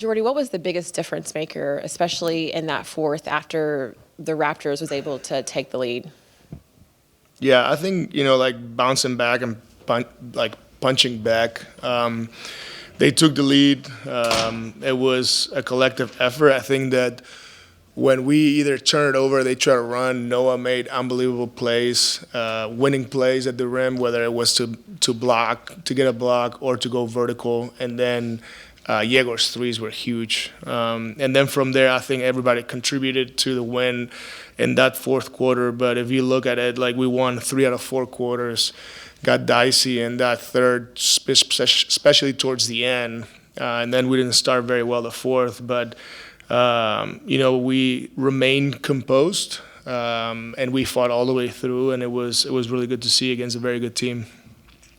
Jordi, what was the biggest difference maker, especially in that fourth after the Raptors was able to take the lead? Yeah, I think like bouncing back and punching back. They took the lead. It was a collective effort. I think that when we either turn it over, they try to run. Noah made unbelievable plays, winning plays at the rim, whether it was to block, to get a block, or to go vertical. And then Yegor's threes were huge. And then from there, I think everybody contributed to the win in that fourth quarter. But if you look at it, like we won 3 out of 4 quarters, got dicey in that third, especially towards the end. And then we didn't start very well the fourth. But, we remained composed and we fought all the way through. And it was really good to see against a very good team.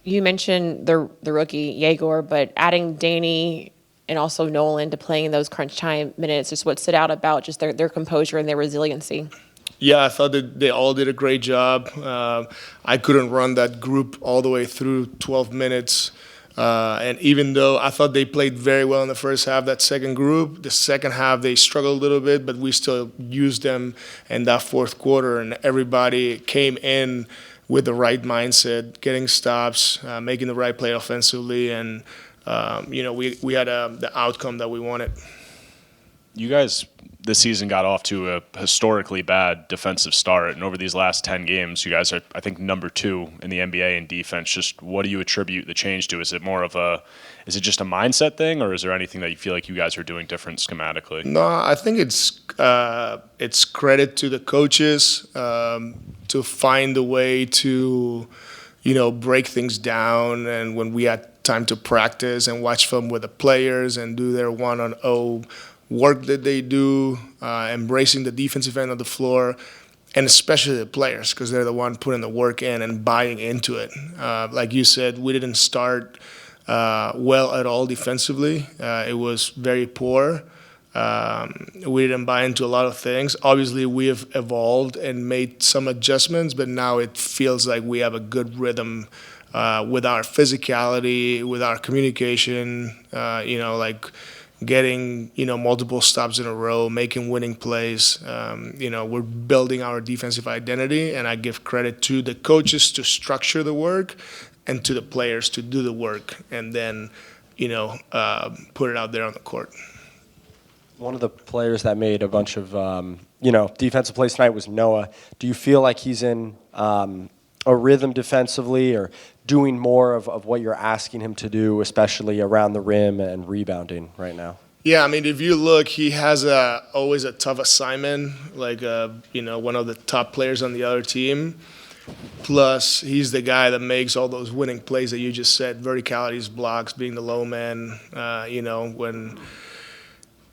You mentioned the rookie, Yegor, but adding Danny and also Nolan to playing those crunch time minutes, just what stood out about just their composure and their resiliency? Yeah, I thought that they all did a great job. I couldn't run that group all the way through 12 minutes. And even though I thought they played very well in the first half, that second group, the second half they struggled a little bit, but we still used them in that fourth quarter, and everybody came in with the right mindset, getting stops, making the right play offensively, and we had the outcome that we wanted. You guys this season got off to a historically bad defensive start, and over these last 10 games, you guys are, I think, number 2 in the NBA in defense. Just what do you attribute the change to? Is it just a mindset thing, or is there anything that you feel like you guys are doing different schematically? No, I think it's credit to the coaches to find a way to, break things down, and when we had time to practice and watch film with the players and do their 1-on-0 work that they do, embracing the defensive end of the floor, and especially the players, because they're the one putting the work in and buying into it. Like you said, we didn't start well at all defensively. It was very poor. We didn't buy into a lot of things. Obviously, we have evolved and made some adjustments, but now it feels like we have a good rhythm with our physicality, with our communication, like getting, multiple stops in a row, making winning plays. We're building our defensive identity, and I give credit to the coaches to structure the work and to the players to do the work and then, put it out there on the court. One of the players that made a bunch of, defensive plays tonight was Noah. Do you feel like he's in a rhythm defensively or doing more of what you're asking him to do, especially around the rim and rebounding right now? Yeah, I mean, if you look, he has always a tough assignment, like, one of the top players on the other team. Plus, he's the guy that makes all those winning plays that you just said, verticalities, blocks, being the low man, when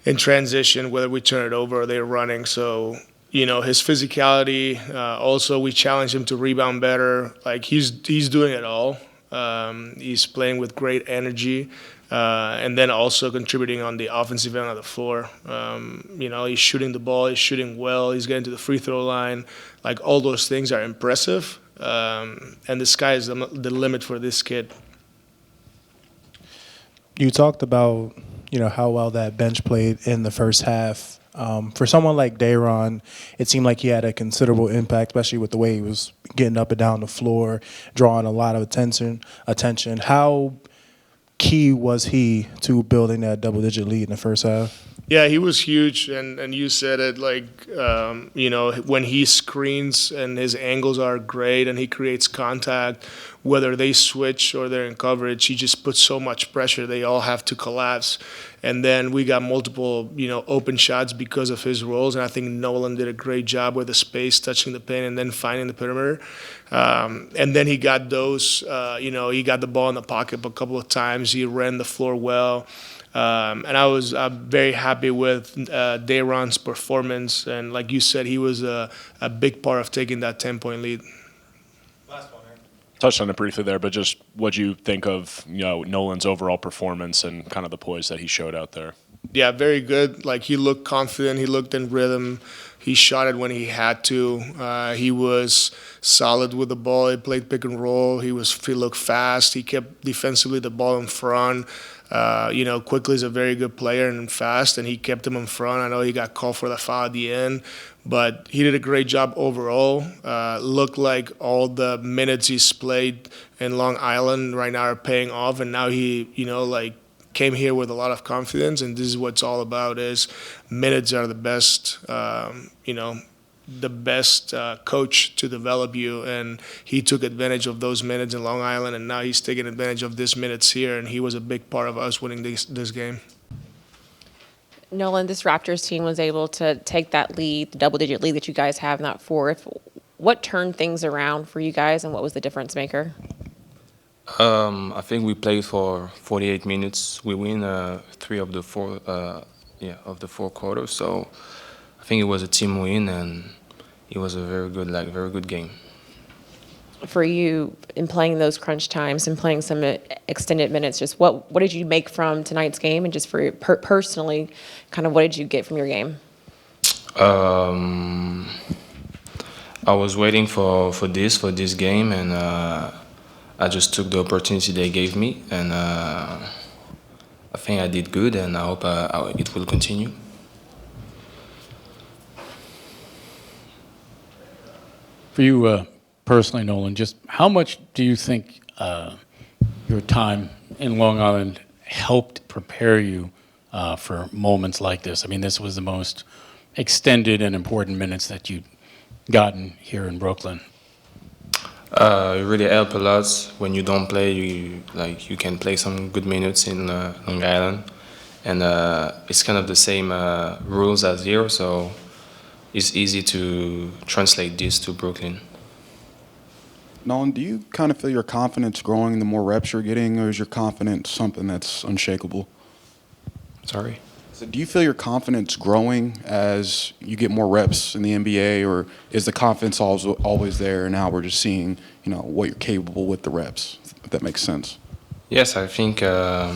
in transition, whether we turn it over or they're running. So, his physicality, also we challenge him to rebound better. Like, he's doing it all. He's playing with great energy, and then also contributing on the offensive end of the floor. He's shooting the ball, he's shooting well, he's getting to the free throw line. Like, all those things are impressive, and the sky is the limit for this kid. You talked about, how well that bench played in the first half. For someone like Day'Ron, it seemed like he had a considerable impact, especially with the way he was getting up and down the floor, drawing a lot of attention. How key was he to building that double-digit lead in the first half? Yeah, he was huge, and you said it, like, when he screens and his angles are great and he creates contact, whether they switch or they're in coverage, he just puts so much pressure, they all have to collapse. And then we got multiple, open shots because of his roles, and I think Nolan did a great job with the space, touching the paint, and then finding the perimeter. And then he got those, he got the ball in the pocket a couple of times. He ran the floor well. And I'm very happy with Day'Ron's performance. And like you said, he was a big part of taking that 10-point lead. Last one, Aaron. Touched on it briefly there, but just what you think of Nolan's overall performance and kind of the poise that he showed out there? Yeah, very good. Like, he looked confident. He looked in rhythm. He shot it when he had to. He was solid with the ball. He played pick and roll. He looked fast. He kept defensively the ball in front. Quickly is a very good player and fast, and he kept him in front. I know he got called for the foul at the end, but he did a great job overall. Looked like all the minutes he's played in Long Island right now are paying off, and now he, came here with a lot of confidence, and this is what it's all about. Is minutes are the best, the best coach to develop you, and he took advantage of those minutes in Long Island, and now he's taking advantage of these minutes here, and he was a big part of us winning this game. Nolan, this Raptors team was able to take that lead, the double-digit lead that you guys have in that fourth. What turned things around for you guys, and what was the difference maker? I think we played for 48 minutes. We win 3 of the 4 of the 4 quarters. So I think it was a team win, and it was a very good game. For you, in playing those crunch times and playing some extended minutes, just what did you make from tonight's game, and just for you personally, kind of what did you get from your game? I was waiting for this game, and I just took the opportunity they gave me, and I think I did good, and I hope it will continue. For you personally, Nolan, just how much do you think your time in Long Island helped prepare you for moments like this? I mean, this was the most extended and important minutes that you'd gotten here in Brooklyn. It really helped a lot. When you don't play, you can play some good minutes in Long Island, and it's kind of the same rules as here, so it's easy to translate this to Brooklyn. Nolan, do you kind of feel your confidence growing the more reps you're getting, or is your confidence something that's unshakable? Sorry? So do you feel your confidence growing as you get more reps in the NBA, or is the confidence always there, and now we're just seeing, what you're capable with the reps, if that makes sense? Yes, I think the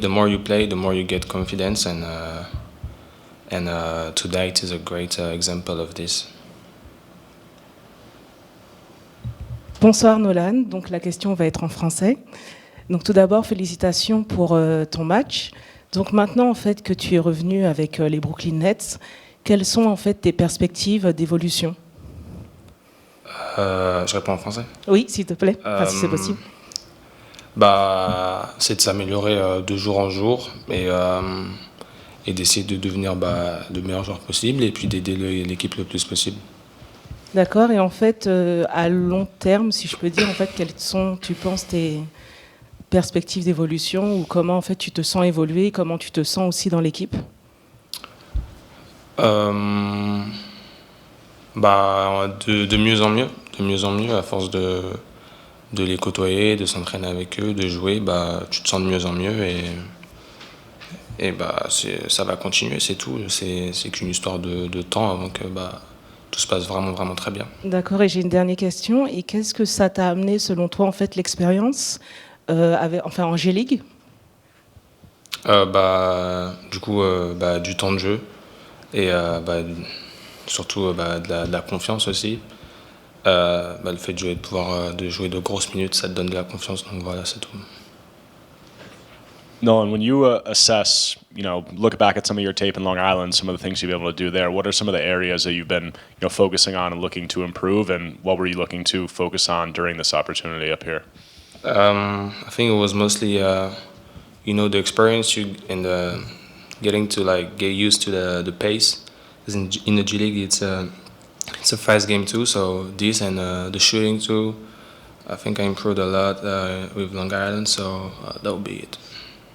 more you play, the more you get confidence, and tonight is a great example of this. Bonsoir Nolan, donc la question va être en français. Donc tout d'abord, félicitations pour ton match. Donc maintenant, en fait, que tu es revenu avec les Brooklyn Nets, quelles sont en fait tes perspectives d'évolution? Je réponds en français? Oui, s'il te plaît, si c'est possible. C'est de s'améliorer de jour en jour et d'essayer de devenir le meilleur joueur possible et puis d'aider l'équipe le plus possible. D'accord, et en fait, à long terme, si je peux dire, en fait, quelles sont, tu penses, tes perspectives d'évolution, ou comment en fait tu te sens évoluer, comment tu te sens aussi dans l'équipe? De mieux en mieux à force de les côtoyer, de s'entraîner avec eux, de jouer, tu te sens de mieux en mieux et ça va continuer, c'est tout. C'est qu'une histoire de temps avant que tout se passe vraiment, vraiment très bien. D'accord, et j'ai une dernière question. Et qu'est-ce que ça t'a amené, selon toi, en fait, l'expérience en G-League? Du coup, du temps de jeu et surtout de la confiance aussi. Le fait de jouer de grosses minutes, ça te donne de la confiance, donc voilà, c'est tout. Nolan, when you assess, look back at some of your tape in Long Island, some of the things you've been able to do there, what are some of the areas that you've been focusing on and looking to improve, and what were you looking to focus on during this opportunity up here? I think it was mostly, the experience and getting to get used to the pace. Because in the G League, it's a fast game too. So this and the shooting too, I think I improved a lot with Long Island. So that would be it.